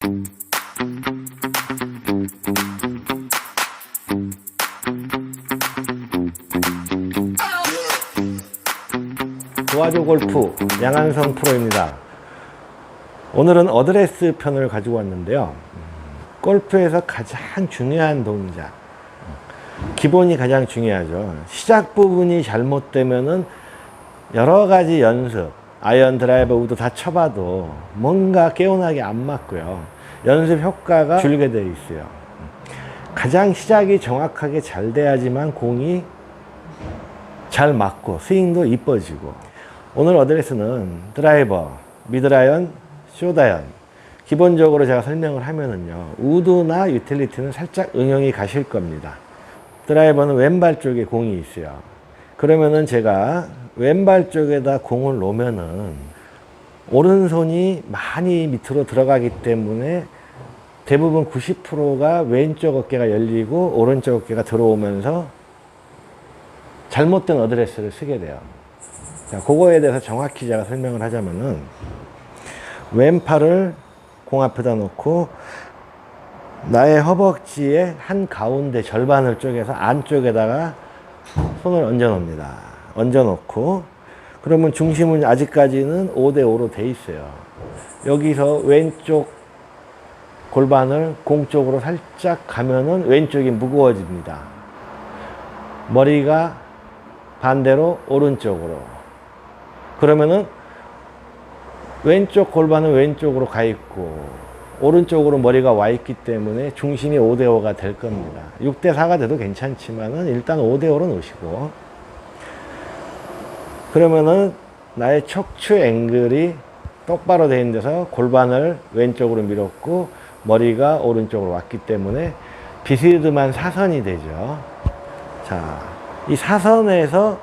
도와줘 골프 양한성 프로입니다. 오늘은 어드레스 편을 가지고 왔는데요. 골프에서 가장 중요한 동작, 기본이 가장 중요하죠. 시작 부분이 잘못되면은 여러 가지 연습, 아이언, 드라이버, 우드 다 쳐봐도 뭔가 개운하게 안 맞고요. 연습 효과가 줄게 되어 있어요. 가장 시작이 정확하게 잘 돼야지만 공이 잘 맞고 스윙도 이뻐지고. 오늘 어드레스는 드라이버, 미드라이언, 숏아이언, 기본적으로 제가 설명을 하면은요, 우드나 유틸리티는 살짝 응용이 가실 겁니다. 드라이버는 왼발 쪽에 공이 있어요. 그러면은 제가 왼발 쪽에다 공을 놓으면은 오른손이 많이 밑으로 들어가기 때문에 대부분 90%가 왼쪽 어깨가 열리고 오른쪽 어깨가 들어오면서 잘못된 어드레스를 쓰게 돼요. 자, 그거에 대해서 정확히 제가 설명을 하자면은, 왼팔을 공 앞에다 놓고 나의 허벅지의 한 가운데 절반을 쪼개서 안쪽에다가 손을 얹어 놓습니다. 얹어 놓고, 그러면 중심은 아직까지는 5대5로 돼 있어요. 여기서 왼쪽 골반을 공 쪽으로 살짝 가면은 왼쪽이 무거워집니다. 머리가 반대로 오른쪽으로. 그러면은 왼쪽 골반은 왼쪽으로 가 있고 오른쪽으로 머리가 와 있기 때문에 중심이 5대5가 될 겁니다. 6대4가 돼도 괜찮지만은 일단 5대5로 놓으시고, 그러면은 나의 척추 앵글이 똑바로 되어 있는 데서 골반을 왼쪽으로 밀었고 머리가 오른쪽으로 왔기 때문에 비스듬한 사선이 되죠. 자, 이 사선에서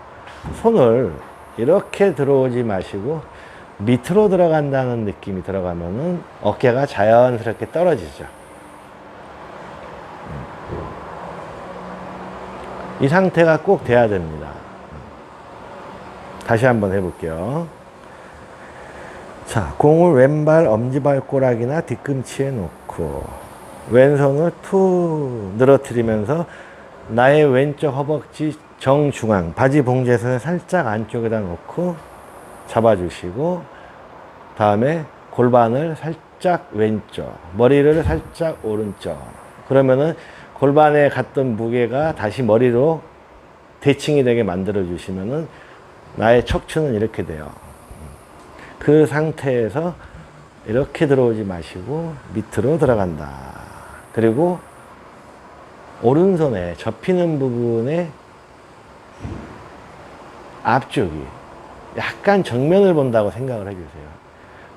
손을 이렇게 들어오지 마시고 밑으로 들어간다는 느낌이 들어가면은 어깨가 자연스럽게 떨어지죠. 이 상태가 꼭 돼야 됩니다. 다시 한번 해볼게요. 자, 공을 왼발 엄지발가락이나 뒤꿈치에 놓고 왼손을 툭 늘어뜨리면서 나의 왼쪽 허벅지 정중앙 바지 봉제선을 살짝 안쪽에다 놓고 잡아주시고, 다음에 골반을 살짝 왼쪽, 머리를 살짝 오른쪽. 그러면은 골반에 갔던 무게가 다시 머리로 대칭이 되게 만들어 주시면은 나의 척추는 이렇게 돼요. 그 상태에서 이렇게 들어오지 마시고 밑으로 들어간다. 그리고 오른손에 접히는 부분에 앞쪽이 약간 정면을 본다고 생각을 해주세요.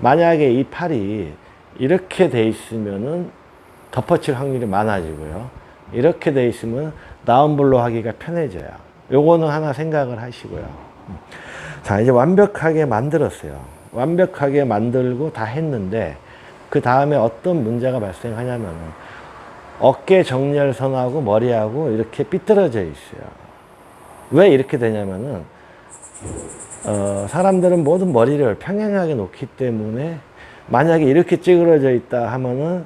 만약에 이 팔이 이렇게 돼 있으면은 덮어칠 확률이 많아지고요. 이렇게 돼 있으면 다운블로 하기가 편해져요. 요거는 하나 생각을 하시고요. 자, 이제 완벽하게 만들었어요. 완벽하게 만들고 다 했는데 그 다음에 어떤 문제가 발생하냐면은 어깨 정렬선하고 머리하고 이렇게 삐뚤어져 있어요. 왜 이렇게 되냐면은 사람들은 모든 머리를 평행하게 놓기 때문에 만약에 이렇게 찌그러져 있다 하면은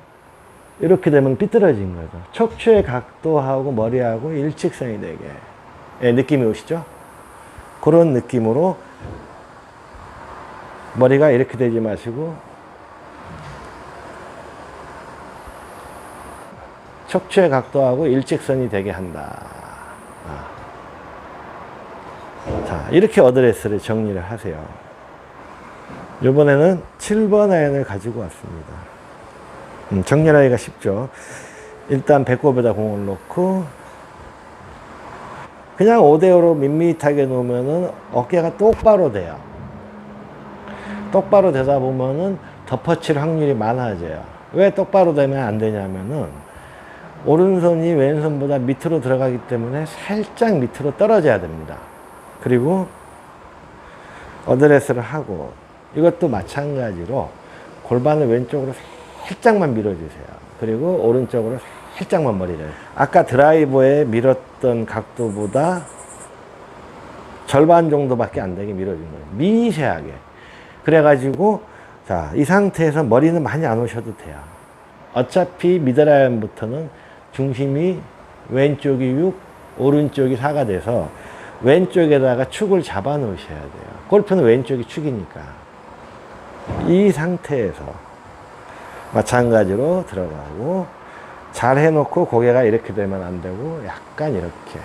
이렇게 되면 삐뚤어진 거죠. 척추의 각도하고 머리하고 일직선이 되게. 예, 느낌이 오시죠? 그런 느낌으로 머리가 이렇게 되지 마시고 척추의 각도하고 일직선이 되게 한다. 자, 이렇게 어드레스를 정리를 하세요. 이번에는 7번 아이언을 가지고 왔습니다. 정렬하기가 쉽죠. 일단 배꼽에다 공을 놓고 그냥 5대5로 밋밋하게 놓으면은 어깨가 똑바로 돼요. 똑바로 되다 보면은 덮어칠 확률이 많아져요. 왜 똑바로 되면 안 되냐면은 오른손이 왼손보다 밑으로 들어가기 때문에 살짝 밑으로 떨어져야 됩니다. 그리고 어드레스를 하고 이것도 마찬가지로 골반을 왼쪽으로 살짝만 밀어주세요. 그리고 오른쪽으로 살짝만 머리를. 아까 드라이버에 밀었던 각도보다 절반 정도밖에 안 되게 밀어준 거예요. 미세하게. 그래가지고 자, 이 상태에서 머리는 많이 안 오셔도 돼요. 어차피 미드라이언부터는 중심이 왼쪽이 6, 오른쪽이 4가 돼서 왼쪽에다가 축을 잡아 놓으셔야 돼요. 골프는 왼쪽이 축이니까. 이 상태에서 마찬가지로 들어가고, 잘 해놓고 고개가 이렇게 되면 안 되고 약간 이렇게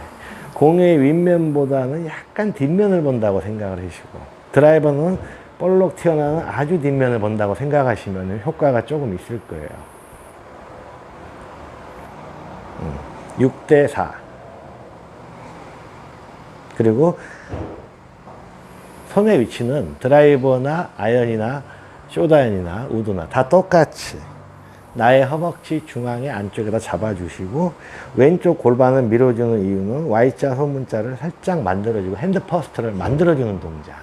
공의 윗면보다는 약간 뒷면을 본다고 생각을 하시고, 드라이버는 볼록 튀어나오는 아주 뒷면을 본다고 생각하시면 효과가 조금 있을 거예요. 6대4. 그리고 손의 위치는 드라이버나 아이언이나 숏아이언이나 우드나 다 똑같이 나의 허벅지 중앙의 안쪽에다 잡아주시고, 왼쪽 골반을 밀어주는 이유는 Y자 소문자를 살짝 만들어주고 핸드 퍼스트를 만들어주는 동작.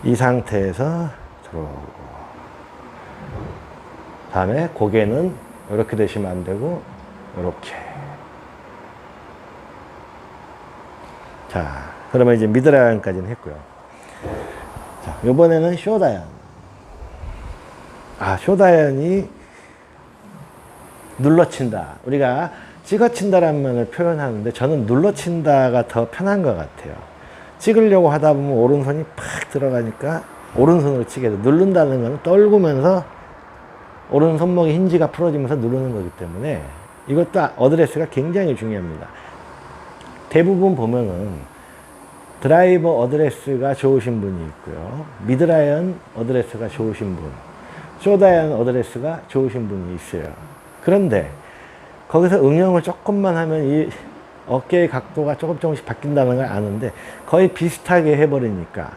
이 상태에서 들어오고, 다음에 고개는 이렇게 되시면 안 되고 이렇게. 자, 그러면 이제 미드라이언까지는 했고요. 자, 이번에는 숏아이언. 숏아이언이 눌러친다. 우리가 찍어친다라는 면을 표현하는데 저는 눌러친다가 더 편한 것 같아요. 찍으려고 하다 보면 오른손이 팍 들어가니까 오른손으로 치게 돼. 누른다는 건 떨구면서 오른손목의 힌지가 풀어지면서 누르는 거기 때문에 이것도 어드레스가 굉장히 중요합니다. 대부분 보면은 드라이버 어드레스가 좋으신 분이 있고요. 미드라이언 어드레스가 좋으신 분, 숏아이언 어드레스가 좋으신 분이 있어요. 그런데 거기서 응용을 조금만 하면 이 어깨의 각도가 조금씩 바뀐다는 걸 아는데 거의 비슷하게 해버리니까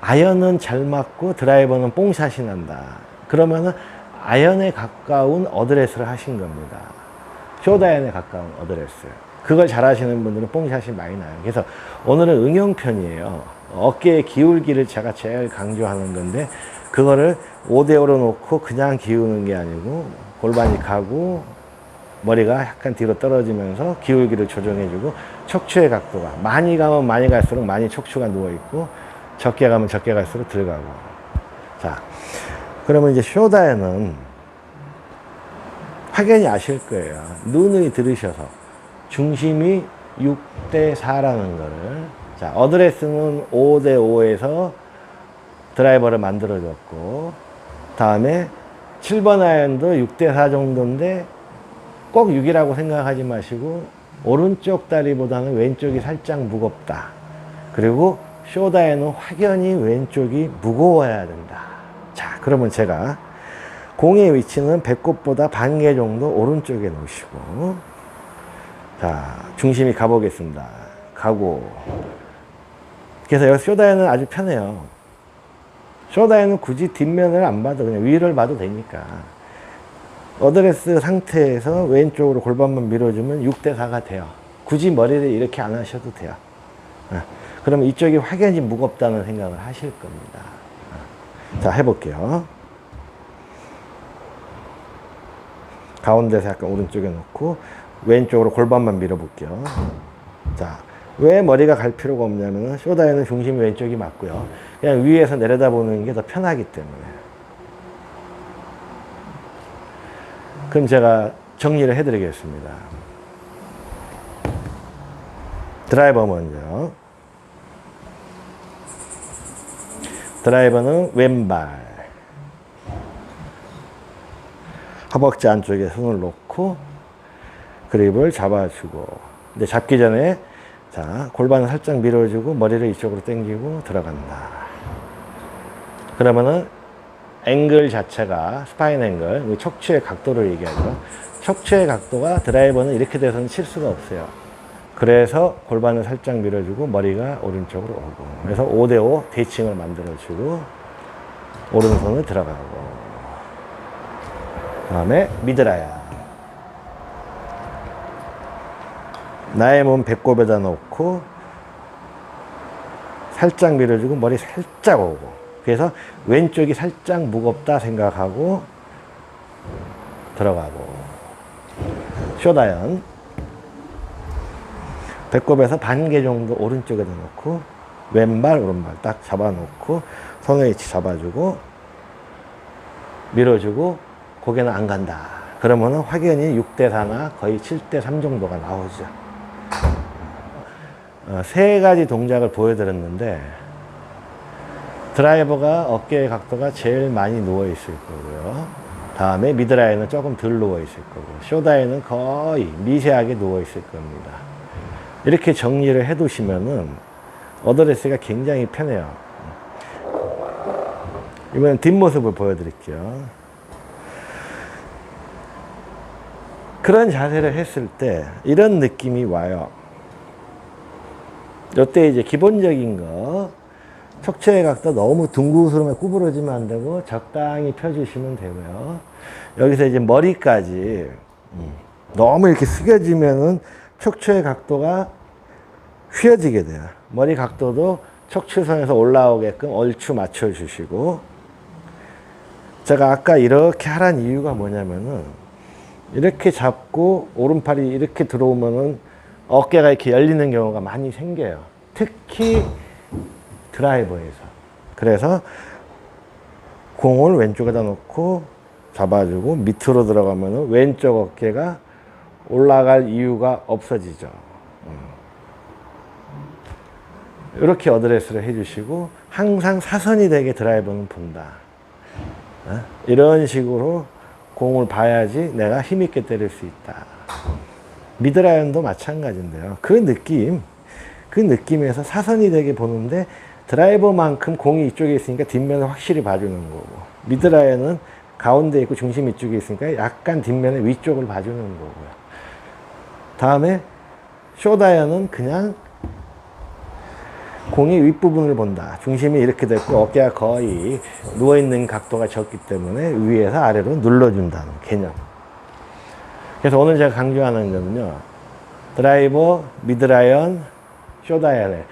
아이언은 잘 맞고 드라이버는 뽕샷이 난다. 그러면은 아이언에 가까운 어드레스를 하신 겁니다. 숏아이언에 가까운 어드레스. 그걸 잘 하시는 분들은 뽕샷이 많이 나요. 그래서 오늘은 응용편이에요. 어깨의 기울기를 제가 제일 강조하는 건데, 그거를 5대5로 놓고 그냥 기우는 게 아니고 골반이 가고 머리가 약간 뒤로 떨어지면서 기울기를 조정해주고, 척추의 각도가 많이 가면 많이 갈수록 많이 척추가 누워있고, 적게 가면 적게 갈수록 들어가고. 자, 그러면 이제 숏아이언은 확연히 아실 거예요. 누누이 들으셔서 중심이 6대4라는 거를. 자, 어드레스는 5대5에서 드라이버를 만들어줬고, 다음에 7번 아이언도 6대4 정도인데 꼭 6이라고 생각하지 마시고 오른쪽 다리보다는 왼쪽이 살짝 무겁다. 그리고 숏아이언은 확연히 왼쪽이 무거워야 된다. 자, 그러면 제가 공의 위치는 배꼽보다 반 개 정도 오른쪽에 놓으시고, 자, 중심이 가보겠습니다. 가고. 그래서 여기 숏아이언은 아주 편해요. 숏아이언은 굳이 뒷면을 안 봐도 그냥 위를 봐도 되니까. 어드레스 상태에서 왼쪽으로 골반만 밀어주면 6대4가 돼요. 굳이 머리를 이렇게 안 하셔도 돼요. 그러면 이쪽이 확연히 무겁다는 생각을 하실 겁니다. 자, 해볼게요. 가운데서 약간 오른쪽에 놓고 왼쪽으로 골반만 밀어볼게요. 자, 왜 머리가 갈 필요가 없냐면 숏아이언은 중심이 왼쪽이 맞고요. 그냥 위에서 내려다보는 게 더 편하기 때문에. 그럼 제가 정리를 해드리겠습니다. 드라이버 먼저. 드라이버는 왼발. 허벅지 안쪽에 손을 놓고 그립을 잡아주고, 근데 잡기 전에 자, 골반을 살짝 밀어주고 머리를 이쪽으로 당기고 들어간다. 그러면은 앵글 자체가 스파인 앵글, 척추의 각도를 얘기하죠. 척추의 각도가 드라이버는 이렇게 돼서는 칠 수가 없어요. 그래서 골반을 살짝 밀어주고 머리가 오른쪽으로 오고, 그래서 5대5 대칭을 만들어주고 오른손을 들어가고, 그 다음에 미드라이언. 나의 몸 배꼽에다 놓고 살짝 밀어주고 머리 살짝 오고, 그래서 왼쪽이 살짝 무겁다 생각하고 들어가고. 숏아이언 배꼽에서 반 개 정도 오른쪽에다 놓고 왼발 오른발 딱 잡아놓고 손의 위치 잡아주고 밀어주고 고개는 안 간다. 그러면은 확연히 6대4나 거의 7대3 정도가 나오죠. 세 가지 동작을 보여드렸는데, 드라이버가 어깨의 각도가 제일 많이 누워 있을 거고요. 다음에 미드라인은 조금 덜 누워 있을 거고, 쇼다인은 거의 미세하게 누워 있을 겁니다. 이렇게 정리를 해 두시면은 어드레스가 굉장히 편해요. 이번엔 뒷모습을 보여드릴게요. 그런 자세를 했을 때 이런 느낌이 와요. 이때 이제 기본적인 거, 척추의 각도 너무 둥그스름에 구부러지면 안 되고 적당히 펴주시면 되고요. 여기서 이제 머리까지 너무 이렇게 숙여지면은 척추의 각도가 휘어지게 돼요. 머리 각도도 척추선에서 올라오게끔 얼추 맞춰주시고, 제가 아까 이렇게 하란 이유가 뭐냐면은, 이렇게 잡고 오른팔이 이렇게 들어오면은 어깨가 이렇게 열리는 경우가 많이 생겨요. 특히 드라이버에서. 그래서 공을 왼쪽에다 놓고 잡아주고 밑으로 들어가면은 왼쪽 어깨가 올라갈 이유가 없어지죠. 이렇게 어드레스를 해주시고, 항상 사선이 되게 드라이버는 본다. 이런 식으로 공을 봐야지 내가 힘있게 때릴 수 있다. 미드라이언도 마찬가지인데요. 그 느낌에서 사선이 되게 보는데, 드라이버만큼 공이 이쪽에 있으니까 뒷면을 확실히 봐주는 거고, 미드라이언은 가운데 있고 중심 이쪽에 있으니까 약간 뒷면의 위쪽을 봐주는 거고요. 다음에 쇼다이언은 그냥 공이 윗부분을 본다. 중심이 이렇게 됐고 어깨가 거의 누워있는 각도가 적기 때문에 위에서 아래로 눌러준다는 개념. 그래서 오늘 제가 강조하는 거는요, 드라이버, 미드라이언, 쇼다이언의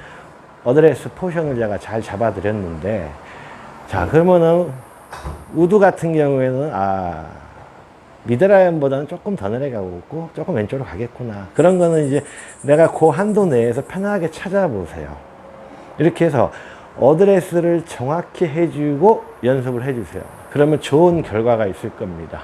어드레스 포션을 제가 잘 잡아드렸는데, 자, 그러면은 우드 같은 경우에는 미드라이언보다는 조금 더 내려가고 있고 조금 왼쪽으로 가겠구나. 그런 거는 이제 내가 그 한도 내에서 편하게 찾아보세요. 이렇게 해서 어드레스를 정확히 해주고 연습을 해주세요. 그러면 좋은 결과가 있을 겁니다.